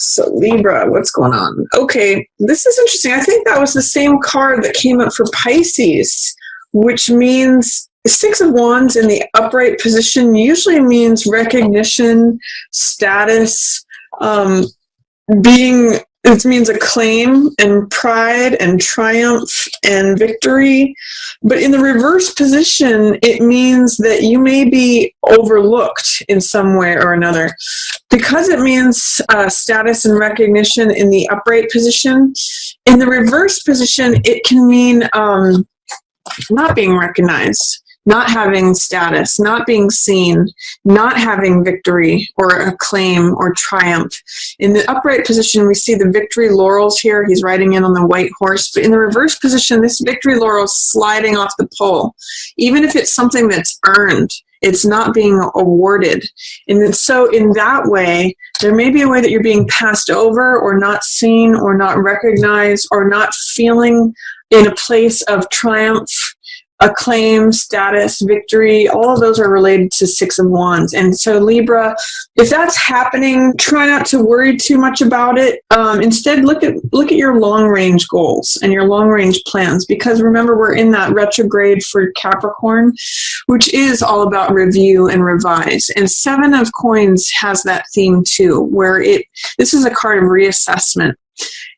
So Libra, what's going on? Okay, this is interesting. I think that was the same card that came up for Pisces, which means Six of Wands in the upright position usually means recognition, status, it means acclaim and pride and triumph and victory. But in the reverse position, it means that you may be overlooked in some way or another. Because it means status and recognition in the upright position, in the reverse position, it can mean not being recognized, not having status, not being seen, not having victory or acclaim or triumph. In the upright position, we see the victory laurels here. He's riding in on the white horse. But in the reverse position, this victory laurel is sliding off the pole. Even if it's something that's earned, it's not being awarded. And so in that way, there may be a way that you're being passed over or not seen or not recognized or not feeling in a place of triumph, acclaim, status, victory. All of those are related to Six of Wands. And so Libra, if that's happening, try not to worry too much about it. Instead, look at your long-range goals and your long-range plans, because remember, we're in that retrograde for Capricorn, which is all about review and revise. And Seven of Coins has that theme too, where this is a card of reassessment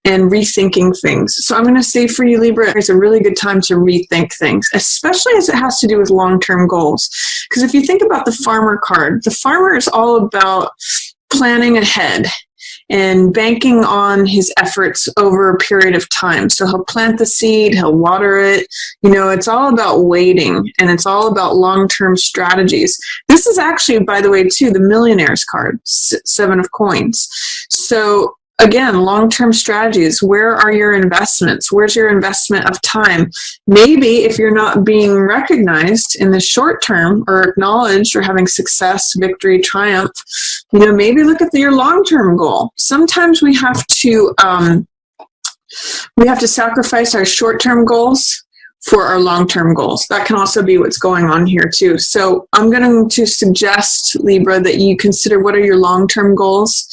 and rethinking things. So I'm going to say for you, Libra, it's a really good time to rethink things, especially as it has to do with long-term goals. Because if you think about the farmer card, the farmer is all about planning ahead and banking on his efforts over a period of time. So he'll plant the seed, he'll water it. It's all about waiting, and it's all about long-term strategies. This is actually, by the way, too, the millionaire's card, Seven of Coins. So again, long-term strategies. Where are your investments? Where's your investment of time? Maybe if you're not being recognized in the short term or acknowledged or having success, victory, triumph, maybe look at your long-term goal. Sometimes we have to sacrifice our short-term goals for our long-term goals. That can also be what's going on here too. So I'm going to suggest, Libra, that you consider what are your long-term goals.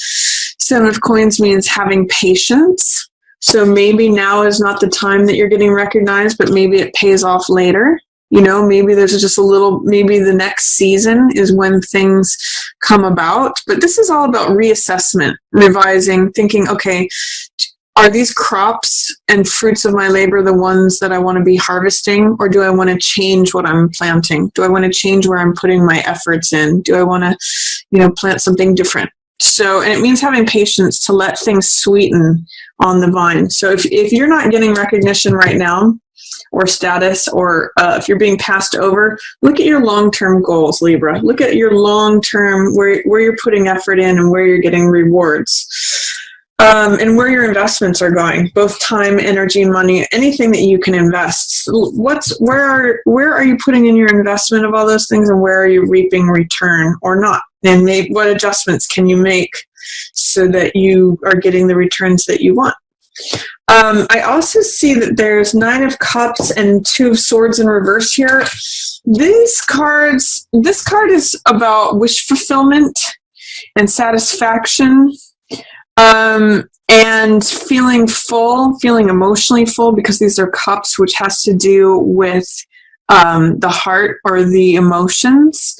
Seven of Coins means having patience. So maybe now is not the time that you're getting recognized, but maybe it pays off later. Maybe there's just maybe the next season is when things come about. But this is all about reassessment, revising, thinking, okay, are these crops and fruits of my labor the ones that I want to be harvesting, or do I want to change what I'm planting? Do I want to change where I'm putting my efforts in? Do I want to, plant something different? So, and it means having patience to let things sweeten on the vine. So if you're not getting recognition right now, or status, or if you're being passed over, look at your long-term goals, Libra. Look at your long-term, where you're putting effort in and where you're getting rewards. And where your investments are going, both time, energy, money, anything that you can invest. Where are you putting in your investment of all those things, and where are you reaping return or not? And what adjustments can you make so that you are getting the returns that you want? I also see that there's Nine of Cups and Two of Swords in reverse here. This card is about wish fulfillment and satisfaction. And feeling full, feeling emotionally full, because these are cups, which has to do with the heart or the emotions.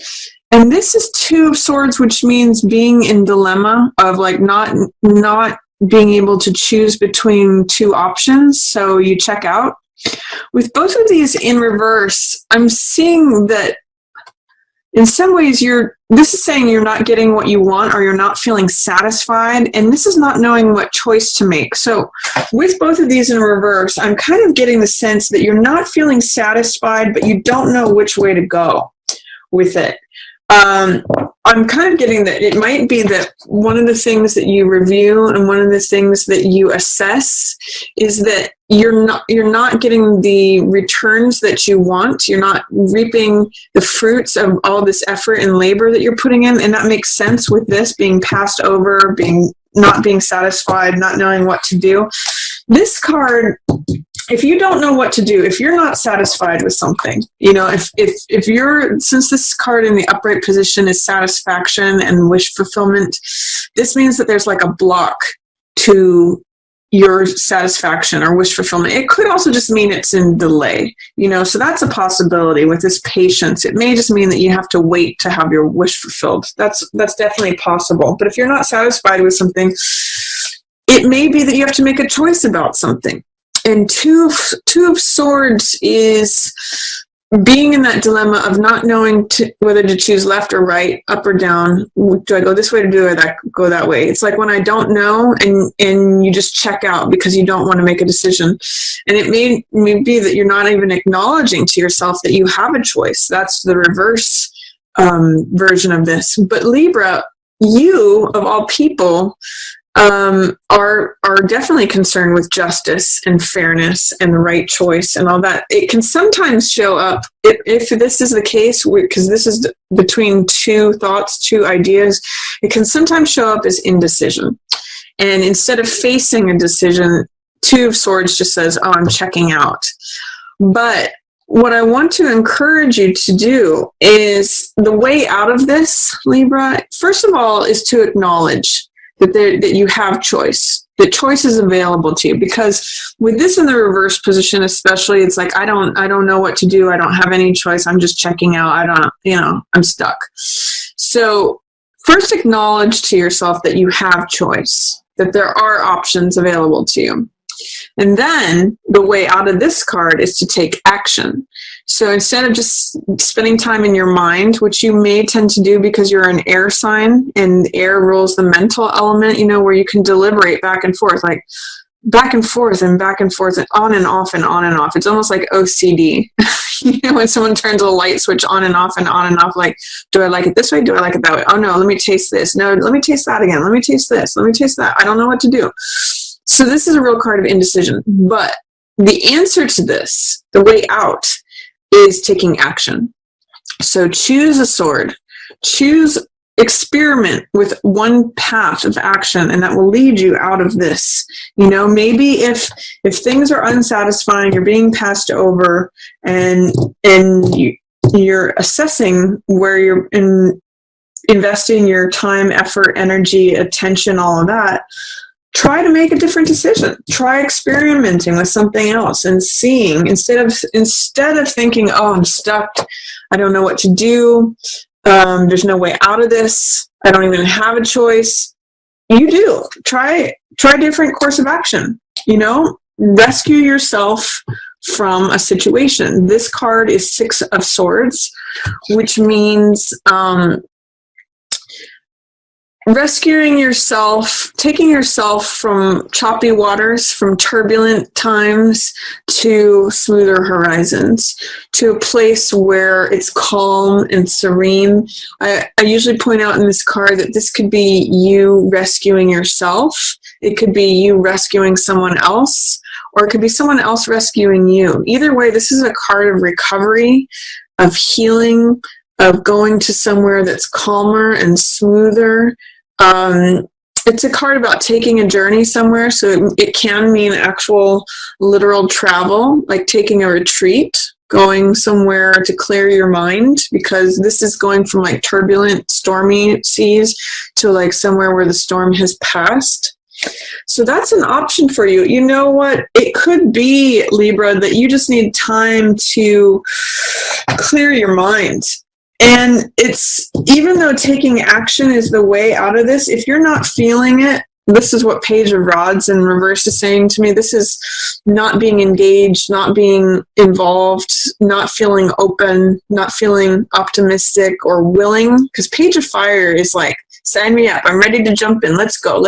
And this is Two of Swords, which means being in dilemma of like not being able to choose between two options, so you check out. With both of these in reverse, I'm seeing that in some ways this is saying you're not getting what you want, or you're not feeling satisfied, and this is not knowing what choice to make. So with both of these in reverse, I'm kind of getting the sense that you're not feeling satisfied, but you don't know which way to go with it. I'm kind of getting that it might be that one of the things that you review and one of the things that you assess is that you're not getting the returns that you want. You're not reaping the fruits of all this effort and labor that you're putting in, and that makes sense with this being passed over, not being satisfied, not knowing what to do. This card, if you don't know what to do, if you're not satisfied with something, since this card in the upright position is satisfaction and wish fulfillment, this means that there's like a block to your satisfaction or wish fulfillment. It could also just mean it's in delay, so that's a possibility with this patience. It may just mean that you have to wait to have your wish fulfilled. That's definitely possible. But if you're not satisfied with something, it may be that you have to make a choice about something. And two of Swords is being in that dilemma of not knowing whether to choose left or right, up or down. Do I go this way or do I go that way? It's like when I don't know and you just check out because you don't want to make a decision. And it may be that you're not even acknowledging to yourself that you have a choice. That's the reverse version of this. But Libra, you, of all people, are definitely concerned with justice and fairness and the right choice and all that. It can sometimes show up, if this is the case, because this is between two thoughts, two ideas, it can sometimes show up as indecision. And instead of facing a decision, Two of Swords just says, oh, I'm checking out. But what I want to encourage you to do is the way out of this, Libra, first of all, is to acknowledge that you have choice, that choice is available to you. Because with this in the reverse position, especially, it's like, I don't know what to do. I don't have any choice. I'm just checking out. I'm stuck. So first acknowledge to yourself that you have choice, that there are options available to you. And then the way out of this card is to take action. So instead of just spending time in your mind, which you may tend to do because you're an air sign and air rules the mental element, where you can deliberate back and forth, like back and forth and back and forth and on and off and on and off. It's almost like OCD. When someone turns a light switch on and off, like, do I like it this way? Do I like it that way? Oh no, let me taste this. No, let me taste that again. Let me taste this. Let me taste that. I don't know what to do. So this is a real card of indecision. But the answer to this, the way out, is taking action. So choose a sword. Experiment with one path of action, and that will lead you out of this. Maybe if things are unsatisfying, you're being passed over, and you're assessing where you're investing your time, effort, energy, attention, all of that. Try to make a different decision. Try experimenting with something else and seeing, instead of thinking, oh, I'm stuck, I don't know what to do, there's no way out of this, I don't even have a choice. You do. Try a different course of action. Rescue yourself from a situation. This card is Six of Swords, which means rescuing yourself, taking yourself from choppy waters, from turbulent times to smoother horizons, to a place where it's calm and serene. I usually point out in this card that this could be you rescuing yourself. It could be you rescuing someone else, or it could be someone else rescuing you. Either way, this is a card of recovery, of healing, of going to somewhere that's calmer and smoother. It's a card about taking a journey somewhere, so it can mean actual literal travel, like taking a retreat, going somewhere to clear your mind, because this is going from like turbulent, stormy seas to like somewhere where the storm has passed. So that's an option for you. You know what? It could be, Libra, that you just need time to clear your mind. And it's, even though taking action is the way out of this, if you're not feeling it, this is what Page of Rods in reverse is saying to me. This is not being engaged, not being involved, not feeling open, not feeling optimistic or willing. Because Page of Fire is like, sign me up, I'm ready to jump in, let's go.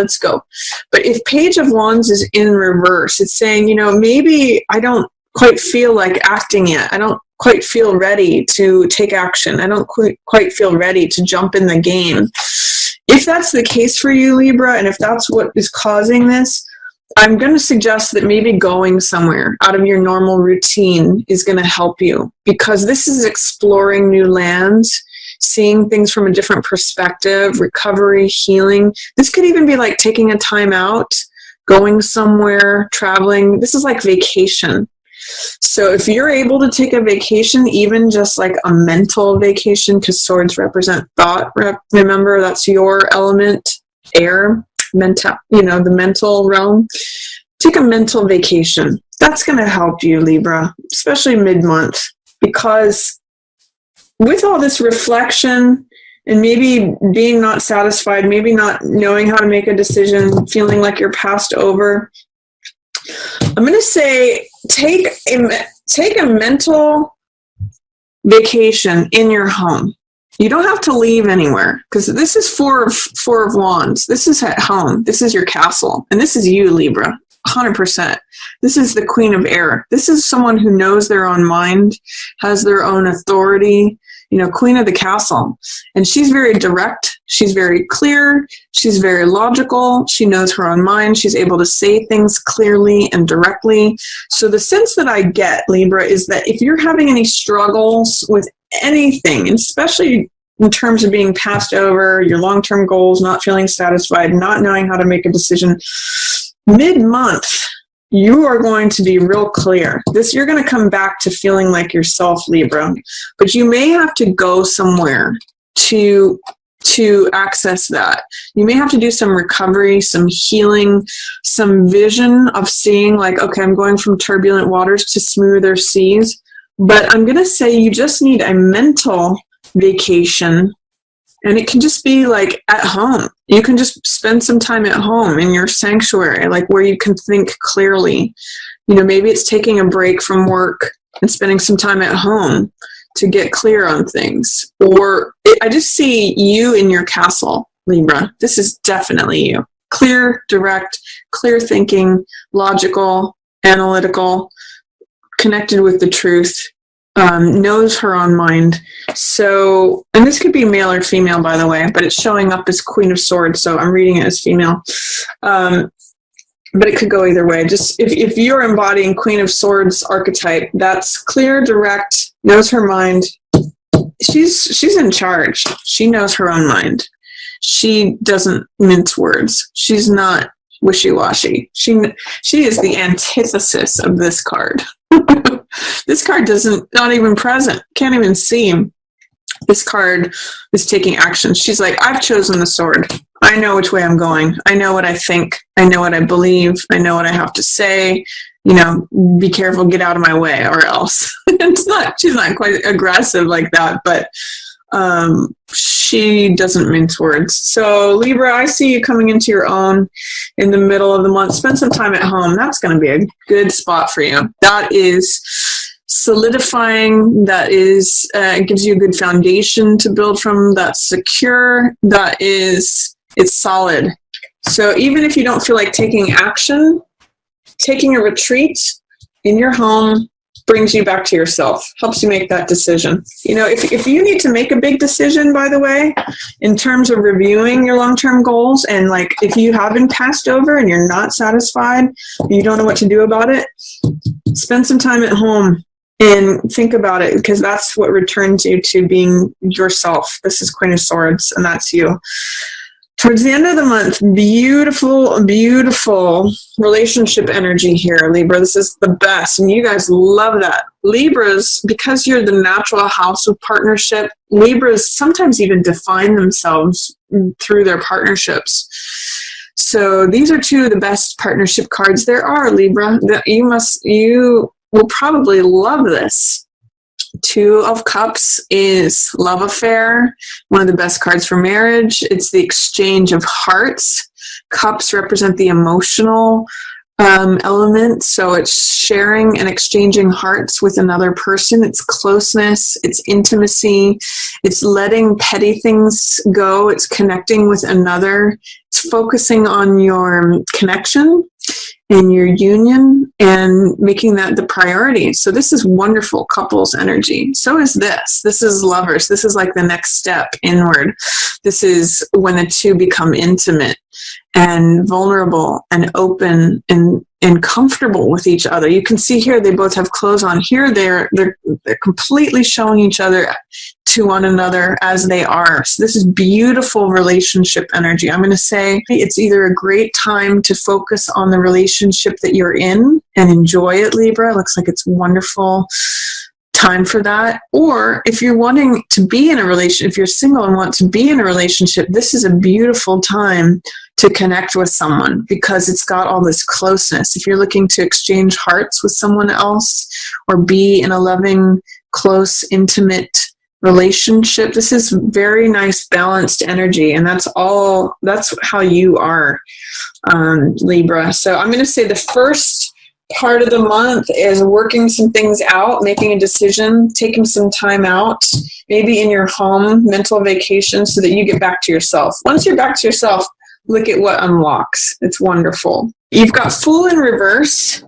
But if Page of Wands is in reverse, it's saying, maybe I don't quite feel like acting yet. I don't quite feel ready to take action. I don't quite feel ready to jump in the game. If that's the case for you, Libra, and if that's what is causing this, I'm going to suggest that maybe going somewhere out of your normal routine is going to help you, because this is exploring new lands, seeing things from a different perspective, recovery, healing. This could even be like taking a time out, going somewhere, traveling. This is like vacation. So if you're able to take a vacation, even just like a mental vacation, because swords represent thought, remember that's your element, air. the mental realm. Take a mental vacation. That's going to help you, Libra, especially mid-month, because with all this reflection and maybe being not satisfied, maybe not knowing how to make a decision, feeling like you're passed over, I'm going to say take a mental vacation in your home. You don't have to leave anywhere, because this is four of wands. This is at home. This is your castle. And this is you, Libra, 100%. This is the queen of air. This is someone who knows their own mind, has their own authority, queen of the castle. And she's very direct. She's very clear. She's very logical. She knows her own mind. She's able to say things clearly and directly. So the sense that I get, Libra, is that if you're having any struggles with anything, and especially in terms of being passed over, your long-term goals, not feeling satisfied, not knowing how to make a decision, mid-month, you are going to be real clear. You're going to come back to feeling like yourself, Libra, but you may have to go somewhere to access that. You may have to do some recovery, some healing, some vision of seeing like, okay, I'm going from turbulent waters to smoother seas. But I'm going to say you just need a mental vacation, and it can just be like at home. You can just spend some time at home in your sanctuary, like where you can think clearly. Maybe it's taking a break from work and spending some time at home to get clear on things. Or I just see you in your castle, Libra. This is definitely you. Clear, direct, clear thinking, logical, analytical, connected with the truth, knows her own mind. So, and this could be male or female, by the way, but it's showing up as Queen of Swords, so I'm reading it as female. But it could go either way. Just if you're embodying Queen of Swords archetype, that's clear, direct, knows her mind. She's in charge. She knows her own mind. She doesn't mince words. She's not wishy-washy. She is the antithesis of this card. This card not even present, can't even see him. This card is taking action. She's like, I've chosen the sword. I know which way I'm going. I know what I think. I know what I believe. I know what I have to say. Be careful, get out of my way, or else. She's not quite aggressive like that, but she doesn't mince words. So Libra, I see you coming into your own in the middle of the month. Spend some time at home. That's going to be a good spot for you. That is solidifying. That is, it gives you a good foundation to build from. That's secure. It's solid. So even if you don't feel like taking action, taking a retreat in your home brings you back to yourself, helps you make that decision. If you need to make a big decision, by the way, in terms of reviewing your long-term goals, and like if you have been passed over and you're not satisfied, you don't know what to do about it, spend some time at home and think about it, because that's what returns you to being yourself. This is Queen of Swords, and that's you. Towards the end of the month, beautiful, beautiful relationship energy here, Libra. This is the best, and you guys love that. Libras, because you're the natural house of partnership, Libras sometimes even define themselves through their partnerships. So these are two of the best partnership cards there are, Libra. You will probably love this. Two of Cups is love affair, one of the best cards for marriage. It's the exchange of hearts. Cups represent the emotional element, so it's sharing and exchanging hearts with another person. It's closeness, it's intimacy, it's letting petty things go, it's connecting with another, it's focusing on your connection and your union and making that the priority. So this is wonderful couples energy. So is this. This is lovers. This is like the next step inward. This is when the two become intimate and vulnerable and open and comfortable with each other. You can see here they both have clothes on. Here they're completely showing each other to one another as they are. So this is beautiful relationship energy. I'm going to say it's either a great time to focus on the relationship that you're in and enjoy it, Libra. It looks like it's wonderful time for that. Or if you're wanting to be in a relationship, if you're single and want to be in a relationship, this is a beautiful time to connect with someone because it's got all this closeness. If you're looking to exchange hearts with someone else or be in a loving, close, intimate relationship, this is very nice, balanced energy. And that's how you are, Libra. So I'm going to say the first part of the month is working some things out, making a decision, taking some time out, maybe in your home, mental vacation, so that you get back to yourself. Once you're back to yourself, look at what unlocks. It's wonderful. You've got Fool in reverse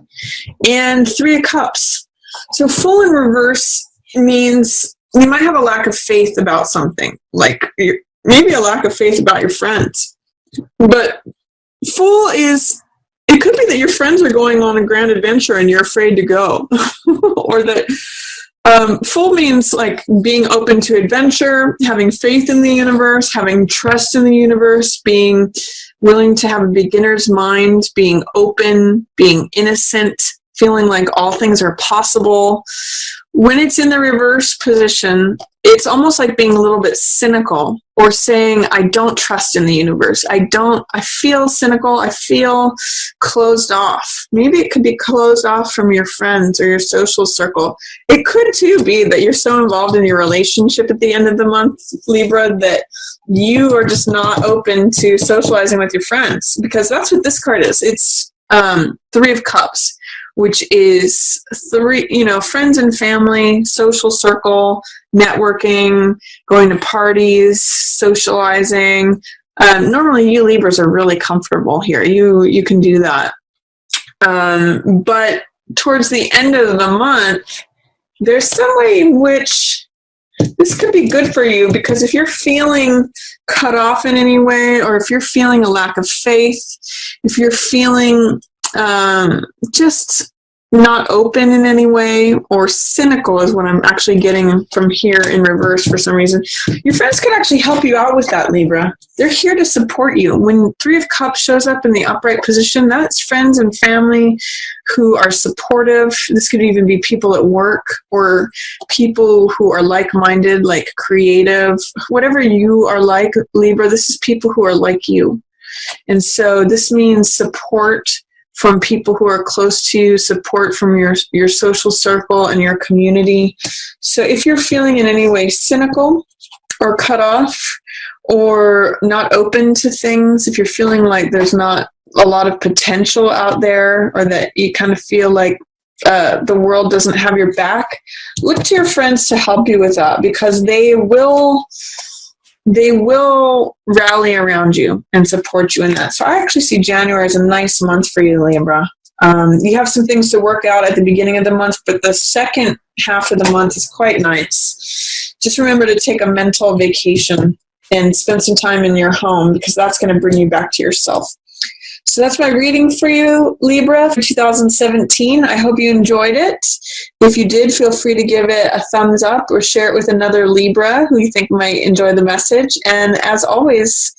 and Three of Cups. So Fool in reverse means you might have a lack of faith about something, like maybe a lack of faith about your friends. But Fool is, it could be that your friends are going on a grand adventure and you're afraid to go. Or that Fool means like being open to adventure, having faith in the universe, having trust in the universe, being willing to have a beginner's mind, being open, being innocent, feeling like all things are possible. When it's in the reverse position, it's almost like being a little bit cynical or saying, I don't trust in the universe. I feel cynical. I feel closed off. Maybe it could be closed off from your friends or your social circle. It could too be that you're so involved in your relationship at the end of the month, Libra, that you are just not open to socializing with your friends, because that's what this card is. It's Three of Cups, which is friends and family, social circle, networking, going to parties, socializing. Normally you Libras are really comfortable here. You can do that. But towards the end of the month, there's some way in which this could be good for you, because if you're feeling cut off in any way, or if you're feeling a lack of faith, if you're feeling just not open in any way, or cynical is what I'm actually getting from here in reverse for some reason, your friends could actually help you out with that, Libra. They're here to support you. When Three of Cups shows up in the upright position, that's friends and family who are supportive. This could even be people at work or people who are like-minded, like creative. Whatever you are like, Libra, this is people who are like you. And so this means support from people who are close to you, support from your social circle and your community. So if you're feeling in any way cynical or cut off or not open to things, if you're feeling like there's not a lot of potential out there, or that you kind of feel like the world doesn't have your back, look to your friends to help you with that, because they will rally around you and support you in that. So I actually see January as a nice month for you, Libra. You have some things to work out at the beginning of the month, but the second half of the month is quite nice. Just remember to take a mental vacation and spend some time in your home, because that's going to bring you back to yourself. So that's my reading for you, Libra, for 2017. I hope you enjoyed it. If you did, feel free to give it a thumbs up or share it with another Libra who you think might enjoy the message. And as always,